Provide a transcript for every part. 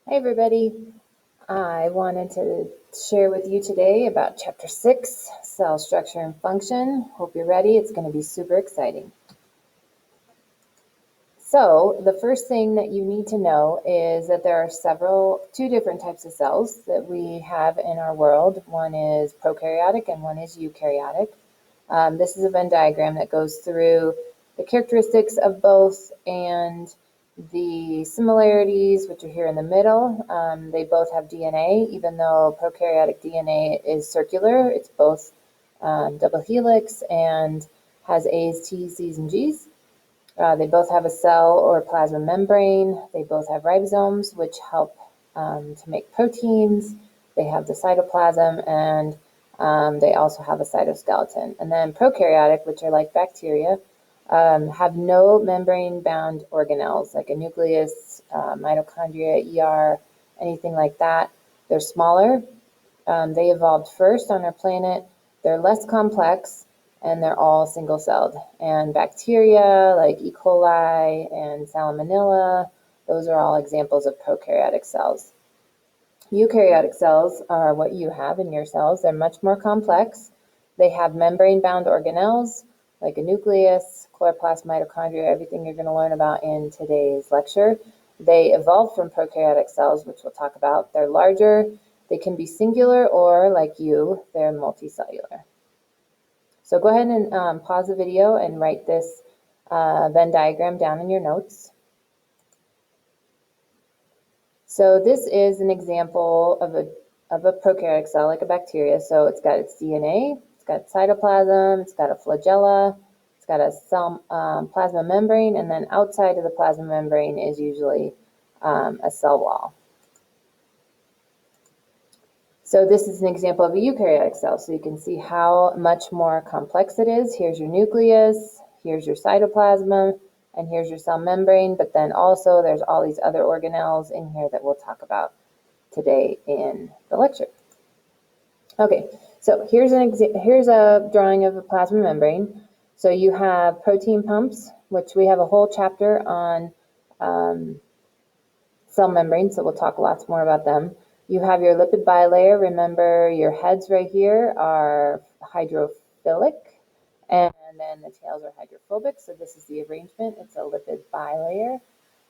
Hi, everybody. I wanted to share with you today about Chapter 6, Cell Structure and Function. Hope you're ready. It's going to be super exciting. So, the first thing that you need to know is that there are two different types of cells that we have in our world. One is prokaryotic and one is eukaryotic. This is a Venn diagram that goes through the characteristics of both and the similarities, which are here in the middle. They both have DNA, even though prokaryotic DNA is circular. It's both double helix and has A's, T's, C's, and G's. They both have a cell or plasma membrane. They both have ribosomes, which help to make proteins. They have the cytoplasm, and they also have a cytoskeleton. And then prokaryotic, which are like bacteria, have no membrane-bound organelles, like a nucleus, mitochondria, ER, anything like that. They're smaller. They evolved first on our planet. They're less complex, and they're all single-celled. And bacteria like E. coli and Salmonella, those are all examples of prokaryotic cells. Eukaryotic cells are what you have in your cells. They're much more complex. They have membrane-bound organelles like a nucleus, chloroplast, mitochondria, everything you're going to learn about in today's lecture. They evolved from prokaryotic cells, which we'll talk about. They're larger. They can be singular or, like you, they're multicellular. So go ahead and pause the video and write this Venn diagram down in your notes. So this is an example of a prokaryotic cell, like a bacteria. So it's got its DNA, it's got cytoplasm, it's got a flagella, it's got a cell plasma membrane, and then outside of the plasma membrane is usually a cell wall. So this is an example of a eukaryotic cell. So you can see how much more complex it is. Here's your nucleus, here's your cytoplasm, and here's your cell membrane. But then also there's all these other organelles in here that we'll talk about today in the lecture. Okay, so here's a drawing of a plasma membrane. So you have protein pumps, which we have a whole chapter on cell membranes, so we'll talk lots more about them. You have your lipid bilayer. Remember, your heads right here are hydrophilic, and then the tails are hydrophobic. So this is the arrangement. It's a lipid bilayer.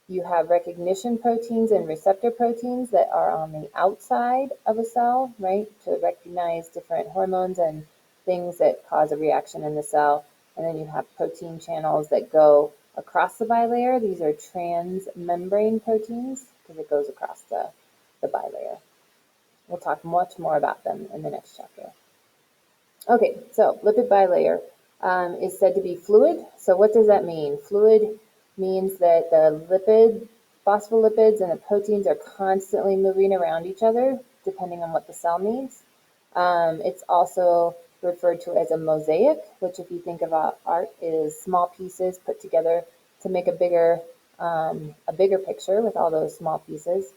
You have recognition proteins and receptor proteins that are on the outside of a cell, right, to recognize different hormones and things that cause a reaction in the cell. And then you have protein channels that go across the bilayer. These are transmembrane proteins because it goes across the bilayer. We'll talk much more about them in the next chapter. Okay, so lipid bilayer is said to be fluid. So what does that mean? Fluid means that the phospholipids and the proteins are constantly moving around each other, depending on what the cell needs. It's also referred to as a mosaic, which if you think about art is small pieces put together to make a bigger picture with all those small pieces.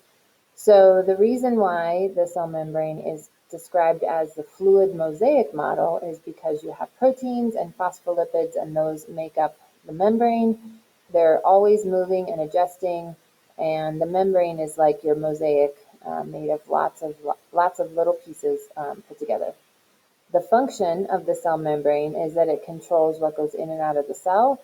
So the reason why the cell membrane is described as the fluid mosaic model is because you have proteins and phospholipids, and those make up the membrane. They're always moving and adjusting, and the membrane is like your mosaic, made of lots of little pieces put together. The function of the cell membrane is that it controls what goes in and out of the cell.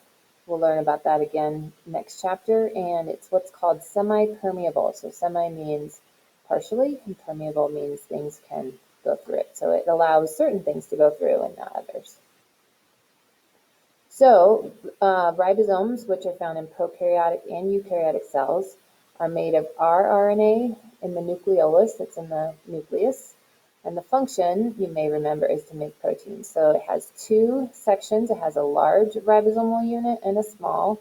We'll learn about that again next chapter, and it's what's called semi-permeable. So semi means partially, and permeable means things can go through it. So it allows certain things to go through and not others. So ribosomes, which are found in prokaryotic and eukaryotic cells, are made of rRNA in the nucleolus, that's in the nucleus. And the function, you may remember, is to make proteins. So it has two sections. It has a large ribosomal unit and a small.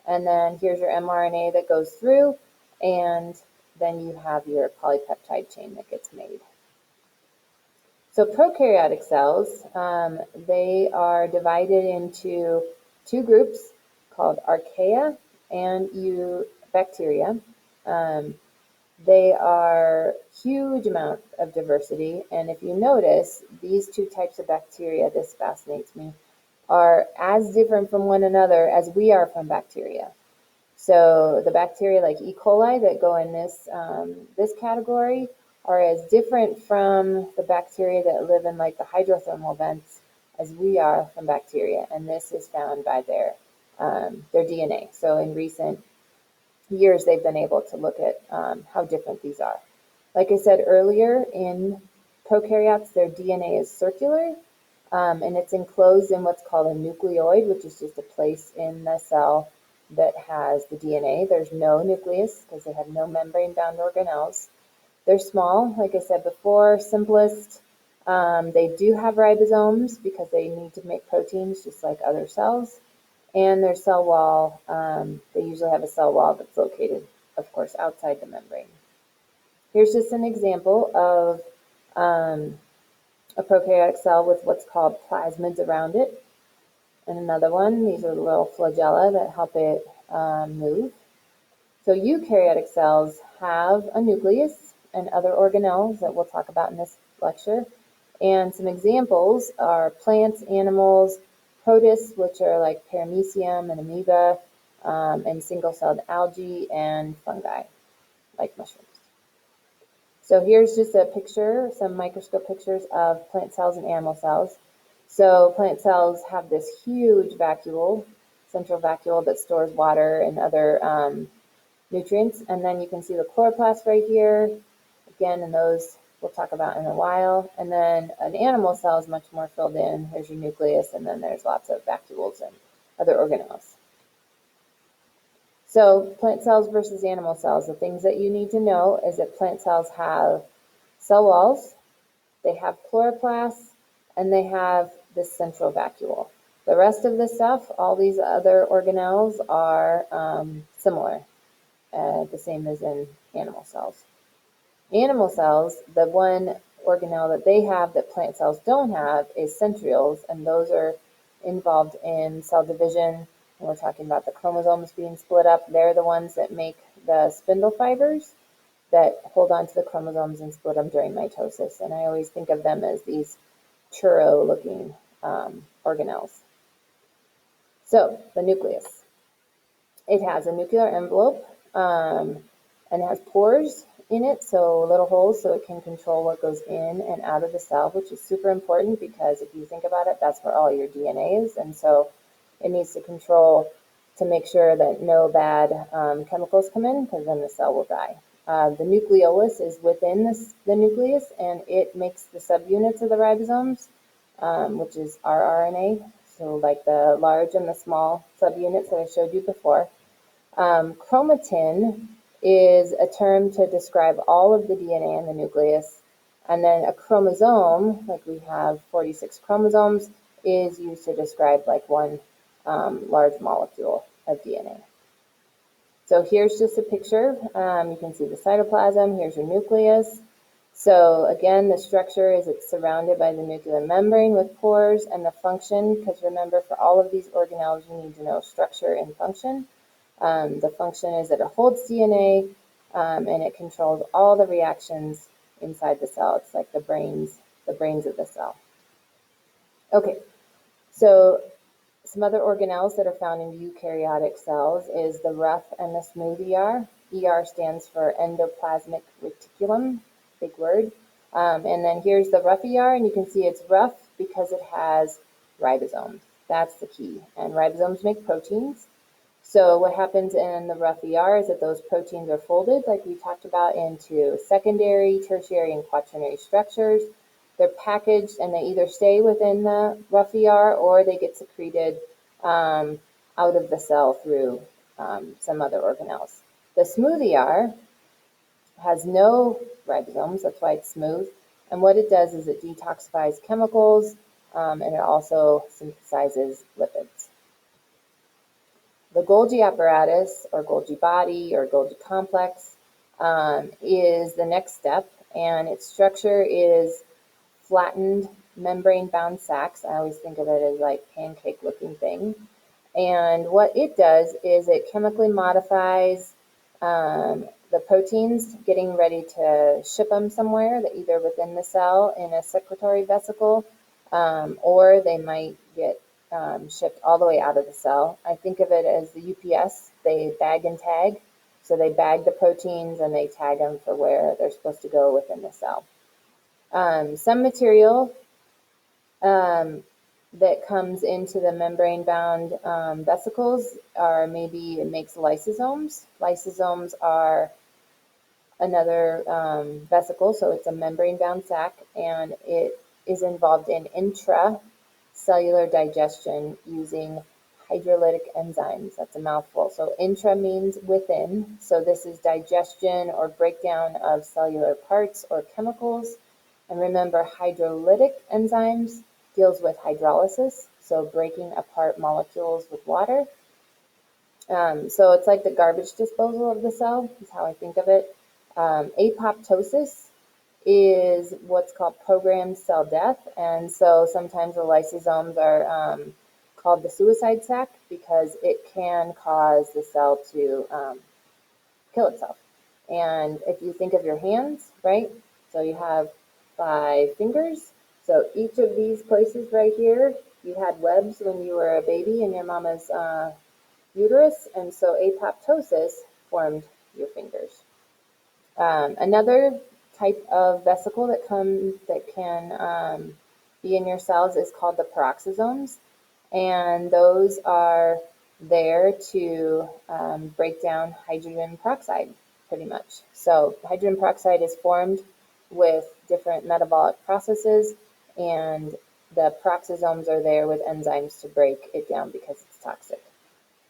And then here's your mRNA that goes through, and then you have your polypeptide chain that gets made. So prokaryotic cells, they are divided into two groups called archaea and bacteria. They are huge amount of diversity, and if you notice, these two types of bacteria, this fascinates me, are as different from one another as we are from bacteria. So the bacteria like E. coli that go in this category are as different from the bacteria that live in like the hydrothermal vents as we are from bacteria, and this is found by their DNA. So in recent years, they've been able to look at how different these are. Like I said earlier, in prokaryotes, their DNA is circular, and it's enclosed in what's called a nucleoid, which is just a place in the cell that has the DNA. There's no nucleus because they have no membrane-bound organelles. They're small, like I said before, simplest. They do have ribosomes because they need to make proteins just like other cells. And their cell wall, they usually have a cell wall that's located, of course, outside the membrane. Here's just an example of a prokaryotic cell with what's called plasmids around it. And another one, these are the little flagella that help it move. So eukaryotic cells have a nucleus and other organelles that we'll talk about in this lecture. And some examples are plants, animals, protists, which are like paramecium and amoeba, and single-celled algae and fungi, like mushrooms. So here's just a picture, some microscope pictures of plant cells and animal cells. So plant cells have this huge vacuole, central vacuole that stores water and other nutrients. And then you can see the chloroplast right here. Again, and those we'll talk about in a while. And then an animal cell is much more filled in. Here's your nucleus, and then there's lots of vacuoles and other organelles. So plant cells versus animal cells. The things that you need to know is that plant cells have cell walls, they have chloroplasts, and they have this central vacuole. The rest of the stuff, all these other organelles are similar, the same as in animal cells. Animal cells, the one organelle that they have that plant cells don't have is centrioles, and those are involved in cell division. And we're talking about the chromosomes being split up. They're the ones that make the spindle fibers that hold on to the chromosomes and split them during mitosis. And I always think of them as these churro-looking organelles. So the nucleus. It has a nuclear envelope, and it has pores in it, so little holes, so it can control what goes in and out of the cell, which is super important because if you think about it, that's where all your DNA is, and so it needs to control to make sure that no bad chemicals come in, because then the cell will die. The nucleolus is within the nucleus, and it makes the subunits of the ribosomes, which is rRNA, so like the large and the small subunits that I showed you before. Chromatin is a term to describe all of the DNA in the nucleus. And then a chromosome, like we have 46 chromosomes, is used to describe like one large molecule of DNA. So here's just a picture. You can see the cytoplasm. Here's your nucleus. So again, the structure is it's surrounded by the nuclear membrane with pores, and the function, because remember for all of these organelles, you need to know structure and function. The function is that it holds DNA, and it controls all the reactions inside the cell. It's like the brains of the cell. Okay, so some other organelles that are found in eukaryotic cells is the rough and the smooth ER. ER stands for endoplasmic reticulum, big word. And then here's the rough ER, and you can see it's rough because it has ribosomes. That's the key. And ribosomes make proteins. So what happens in the rough ER is that those proteins are folded, like we talked about, into secondary, tertiary, and quaternary structures. They're packaged, and they either stay within the rough ER or they get secreted out of the cell through some other organelles. The smooth ER has no ribosomes, that's why it's smooth. And what it does is it detoxifies chemicals, and it also synthesizes lipids. The Golgi apparatus, or Golgi body, or Golgi complex, is the next step, and its structure is flattened membrane-bound sacs. I always think of it as like pancake-looking thing. And what it does is it chemically modifies the proteins, getting ready to ship them somewhere, that either within the cell in a secretory vesicle, or they might get shipped all the way out of the cell. I think of it as the UPS. They bag and tag. So they bag the proteins and they tag them for where they're supposed to go within the cell. Some material that comes into the membrane-bound vesicles are maybe it makes lysosomes. Lysosomes are another vesicle, so it's a membrane-bound sac, and it is involved in intracellular digestion using hydrolytic enzymes. That's a mouthful. So intra means within, so this is digestion or breakdown of cellular parts or chemicals. And remember, hydrolytic enzymes deals with hydrolysis, so breaking apart molecules with water. So it's like the garbage disposal of the cell, is how I think of it. Apoptosis is what's called programmed cell death, and so sometimes the lysosomes are called the suicide sac because it can cause the cell to kill itself. And if you think of your hands, right? So you have 5 fingers. So each of these places right here, you had webs when you were a baby in your mama's uterus, and so apoptosis formed your fingers. Another type of vesicle that can be in your cells is called the peroxisomes, and those are there to break down hydrogen peroxide, pretty much. So hydrogen peroxide is formed with different metabolic processes, and the peroxisomes are there with enzymes to break it down because it's toxic.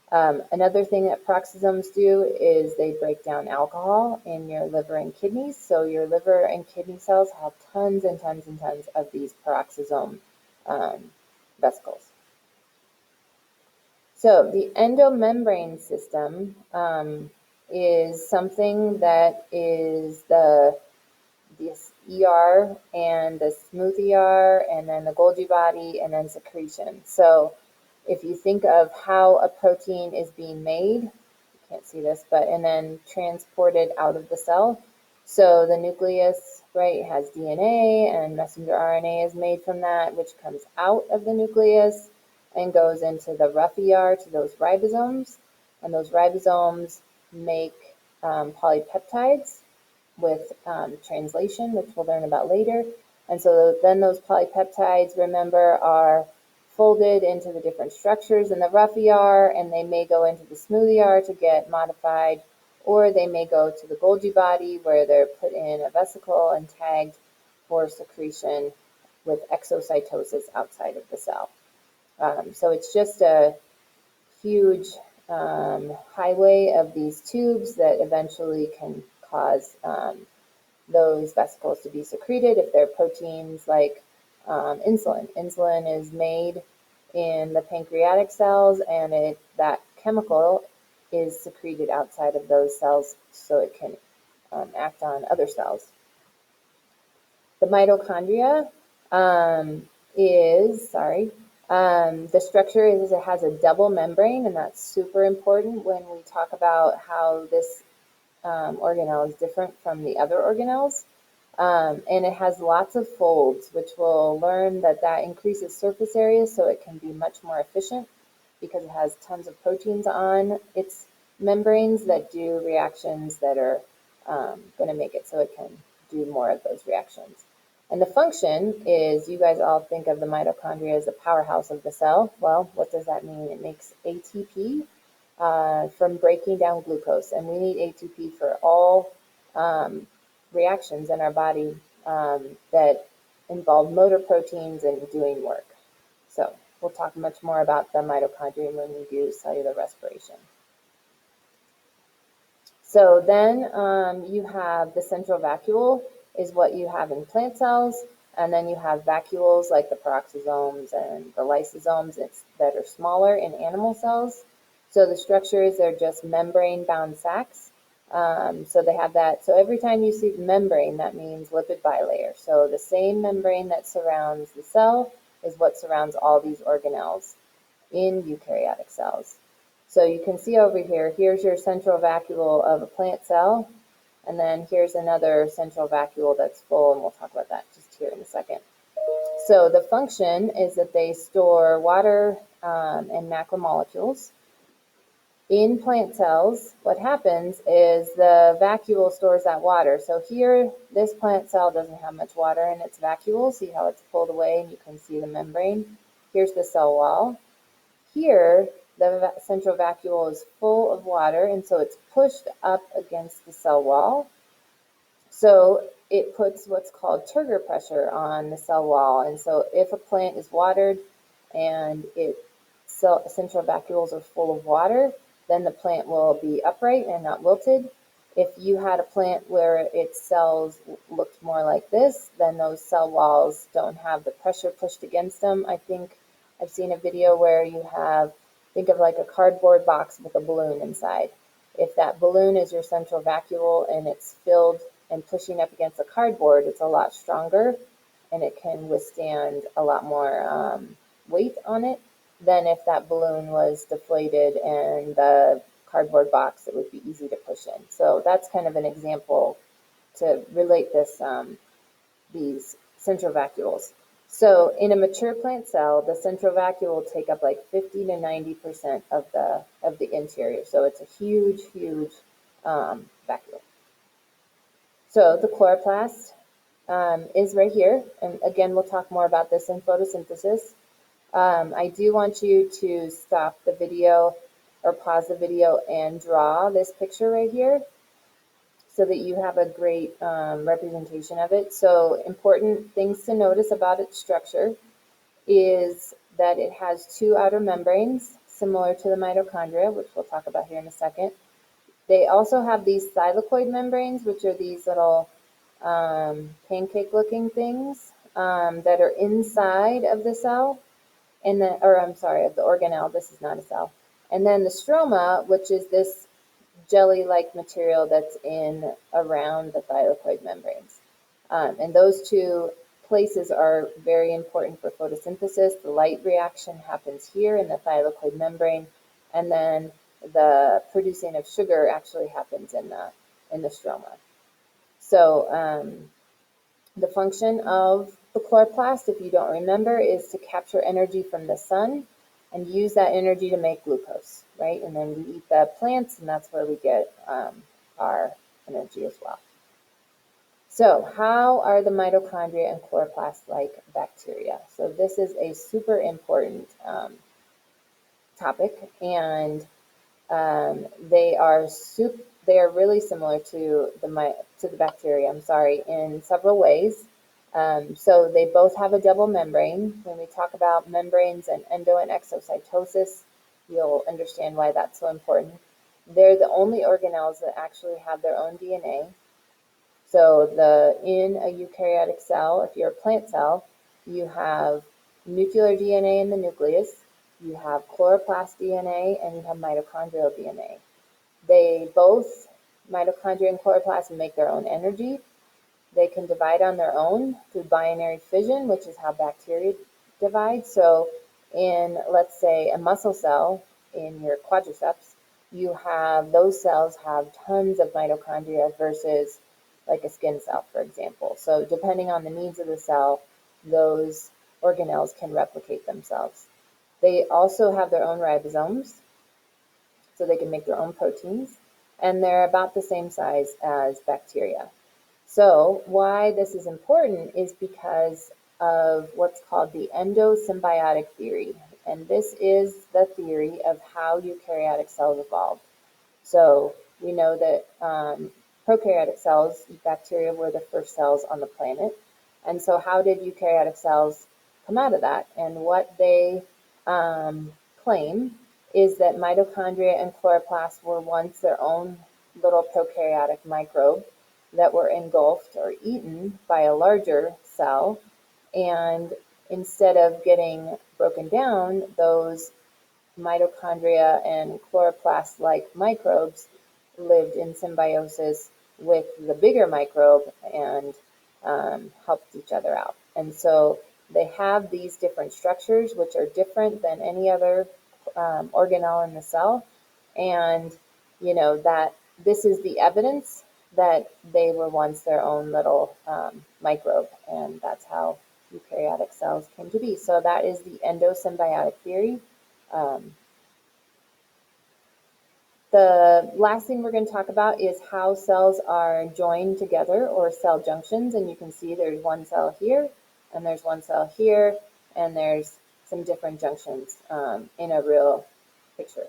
Another thing that peroxisomes do is they break down alcohol in your liver and kidneys. So your liver and kidney cells have tons and tons and tons of these peroxisome vesicles. So the endomembrane system is something that is this ER and the smooth ER and then the Golgi body and then secretion. So if you think of how a protein is being made, you can't see this, but and then transported out of the cell. So the nucleus, right, has DNA and messenger RNA is made from that, which comes out of the nucleus and goes into the rough ER to those ribosomes. And those ribosomes make polypeptides with translation, which we'll learn about later. And so then those polypeptides, remember, are folded into the different structures in the rough ER, and they may go into the smooth ER to get modified, or they may go to the Golgi body where they're put in a vesicle and tagged for secretion with exocytosis outside of the cell. So it's just a huge highway of these tubes that eventually can cause those vesicles to be secreted if they're proteins like insulin. Insulin is made in the pancreatic cells, and that chemical is secreted outside of those cells so it can act on other cells. The mitochondria the structure is it has a double membrane, and that's super important when we talk about how this organelle is different from the other organelles. And it has lots of folds, which we'll learn that increases surface area so it can be much more efficient because it has tons of proteins on its membranes that do reactions that are going to make it so it can do more of those reactions. And the function is, you guys all think of the mitochondria as the powerhouse of the cell. Well, what does that mean? It makes ATP from breaking down glucose, and we need ATP for all reactions in our body that involve motor proteins and doing work. So we'll talk much more about the mitochondria when we do cellular respiration. So then you have the central vacuole is what you have in plant cells, and then you have vacuoles like the peroxisomes and the lysosomes that are smaller in animal cells. So the structures are just membrane-bound sacs. So they have that. So every time you see membrane, that means lipid bilayer. So the same membrane that surrounds the cell is what surrounds all these organelles in eukaryotic cells. So you can see over here, here's your central vacuole of a plant cell, and then here's another central vacuole that's full, and we'll talk about that just here in a second. So the function is that they store water and macromolecules. In plant cells, what happens is the vacuole stores that water. So here, this plant cell doesn't have much water in its vacuole. See how it's pulled away and you can see the membrane. Here's the cell wall. Here, the central vacuole is full of water, and so it's pushed up against the cell wall. So it puts what's called turgor pressure on the cell wall. And so if a plant is watered and its central vacuoles are full of water, then the plant will be upright and not wilted. If you had a plant where its cells looked more like this, then those cell walls don't have the pressure pushed against them. I think I've seen a video where you have, think of like a cardboard box with a balloon inside. If that balloon is your central vacuole and it's filled and pushing up against the cardboard, it's a lot stronger and it can withstand a lot more weight on it than if that balloon was deflated and the cardboard box, it would be easy to push in. So that's kind of an example to relate this, these central vacuoles. So in a mature plant cell, the central vacuole will take up like 50 to 90% of the interior. So it's a huge, huge vacuole. So the chloroplast is right here. And again, we'll talk more about this in photosynthesis. I do want you to stop the video or pause the video and draw this picture right here so that you have a great representation of it. So important things to notice about its structure is that it has two outer membranes similar to the mitochondria, which we'll talk about here in a second. They also have these thylakoid membranes, which are these little pancake-looking things that are inside of the cell, and then, or I'm sorry, of the organelle. This is not a cell. And then the stroma, which is this jelly-like material that's in around the thylakoid membranes. And those two places are very important for photosynthesis. The light reaction happens here in the thylakoid membrane, and then the producing of sugar actually happens in the stroma. So the function of the chloroplast, if you don't remember, is to capture energy from the sun and use that energy to make glucose, right? And then we eat the plants, and that's where we get our energy as well. So how are the mitochondria and chloroplast like bacteria? So this is a super important topic, and they are really similar to the bacteria, in several ways. So they both have a double membrane. When we talk about membranes and endo and exocytosis, you'll understand why that's so important. They're the only organelles that actually have their own DNA. So in a eukaryotic cell, if you're a plant cell, you have nuclear DNA in the nucleus, you have chloroplast DNA, and you have mitochondrial DNA. They both, mitochondria and chloroplast, make their own energy. They can divide on their own through binary fission, which is how bacteria divide. So in, let's say, a muscle cell in your quadriceps, those cells have tons of mitochondria versus like a skin cell, for example. So depending on the needs of the cell, those organelles can replicate themselves. They also have their own ribosomes, so they can make their own proteins, and they're about the same size as bacteria. So why this is important is because of what's called the endosymbiotic theory. And this is the theory of how eukaryotic cells evolved. So we know that prokaryotic cells, bacteria were the first cells on the planet. And so how did eukaryotic cells come out of that? And what they claim is that mitochondria and chloroplasts were once their own little prokaryotic microbe that were engulfed or eaten by a larger cell. And instead of getting broken down, those mitochondria and chloroplast-like microbes lived in symbiosis with the bigger microbe and helped each other out. And so they have these different structures, which are different than any other organelle in the cell. And, that this is the evidence that they were once their own little microbe. And that's how eukaryotic cells came to be. So that is the endosymbiotic theory. Um, the last thing we're going to talk about is how cells are joined together, or cell junctions. And you can see there's one cell here, and there's one cell here, and there's some different junctions in a real picture.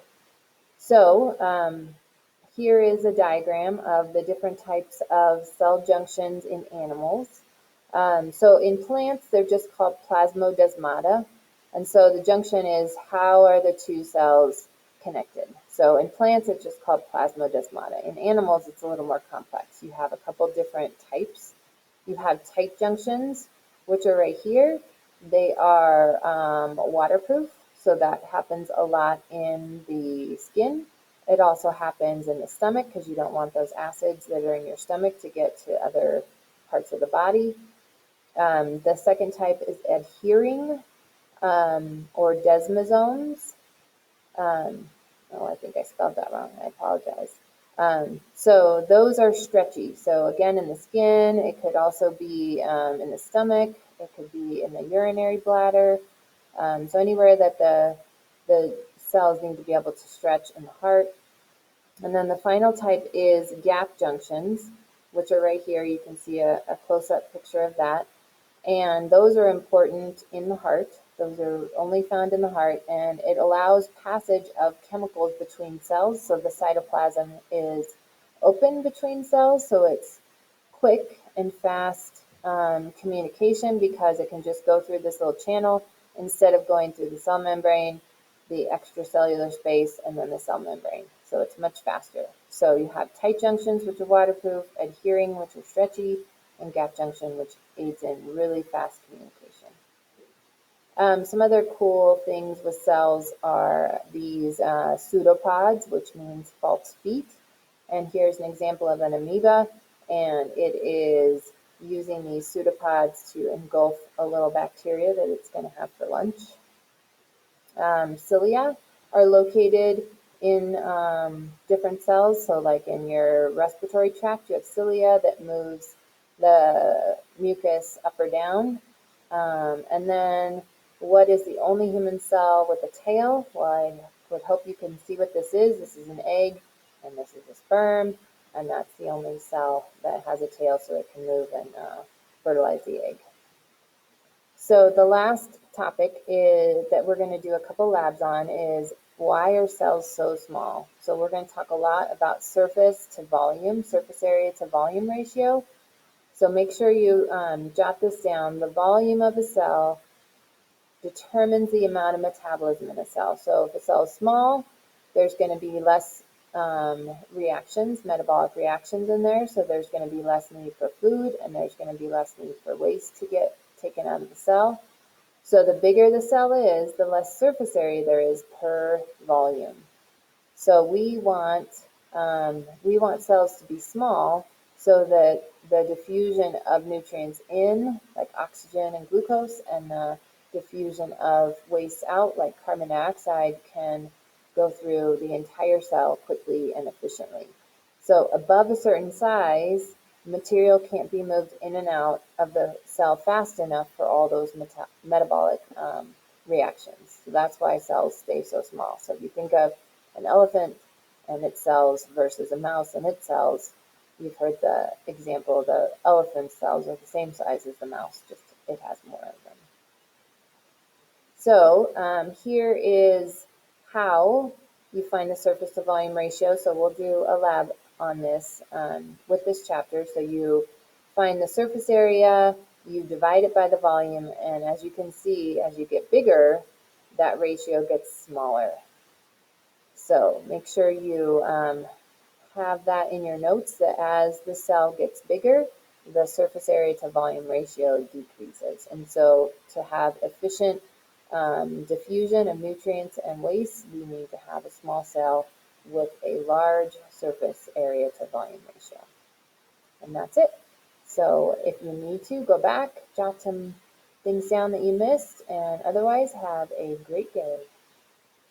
So here is a diagram of the different types of cell junctions in animals. So in plants, they're just called plasmodesmata. And so the junction is, how are the two cells connected? So in plants, it's just called plasmodesmata. In animals, it's a little more complex. You have a couple different types. You have tight junctions, which are right here. They are waterproof, so that happens a lot in the skin. It also happens in the stomach, because you don't want those acids that are in your stomach to get to other parts of the body. The second type is adhering, or desmosomes. Oh, I think I spelled that wrong. I apologize. So those are stretchy. So again, in the skin, it could also be in the stomach. It could be in the urinary bladder. So anywhere that the cells need to be able to stretch in the heart. And then the final type is gap junctions, which are right here. You can see a close-up picture of that. And those are important in the heart. Those are only found in the heart, and it allows passage of chemicals between cells. So the cytoplasm is open between cells, so it's quick and fast communication, because it can just go through this little channel instead of going through the cell membrane, the extracellular space, and then the cell membrane. So it's much faster. So you have tight junctions, which are waterproof, adhering, which are stretchy, and gap junction, which aids in really fast communication. Some other cool things with cells are these pseudopods, which means false feet. And here's an example of an amoeba, and it is using these pseudopods to engulf a little bacteria that it's going to have for lunch. Cilia are located in different cells. So like in your respiratory tract, you have cilia that moves the mucus up or down. And then what is the only human cell with a tail? Well, I would hope you can see what this is. This is an egg, and this is a sperm, and that's the only cell that has a tail, so it can move and fertilize the egg. So the last topic is that we're going to do a couple labs on is, why are cells so small? So we're going to talk a lot about surface to volume, surface area to volume ratio. So make sure you jot this down. The volume of a cell determines the amount of metabolism in a cell. So if a cell is small, there's going to be less reactions, metabolic reactions in there. So there's going to be less need for food, and there's going to be less need for waste to get taken out of the cell. So the bigger the cell is, the less surface area there is per volume. So we want cells to be small, so that the diffusion of nutrients in, like oxygen and glucose, and the diffusion of waste out, like carbon dioxide, can go through the entire cell quickly and efficiently. So above a certain size, material can't be moved in and out of the cell fast enough for all those metabolic reactions. So that's why cells stay so small. So if you think of an elephant and its cells versus a mouse and its cells, you've heard the example, the elephant cells are the same size as the mouse, just it has more of them. So here is how you find the surface to volume ratio. So we'll do a lab on this with this chapter. So you find the surface area, you divide it by the volume, and as you can see, as you get bigger, that ratio gets smaller. So make sure you have that in your notes, that as the cell gets bigger, the surface area to volume ratio decreases. And so to have efficient diffusion of nutrients and waste, we need to have a small cell with a large surface area to volume ratio. And that's it. So if you need to, go back, jot some things down that you missed, and otherwise have a great day.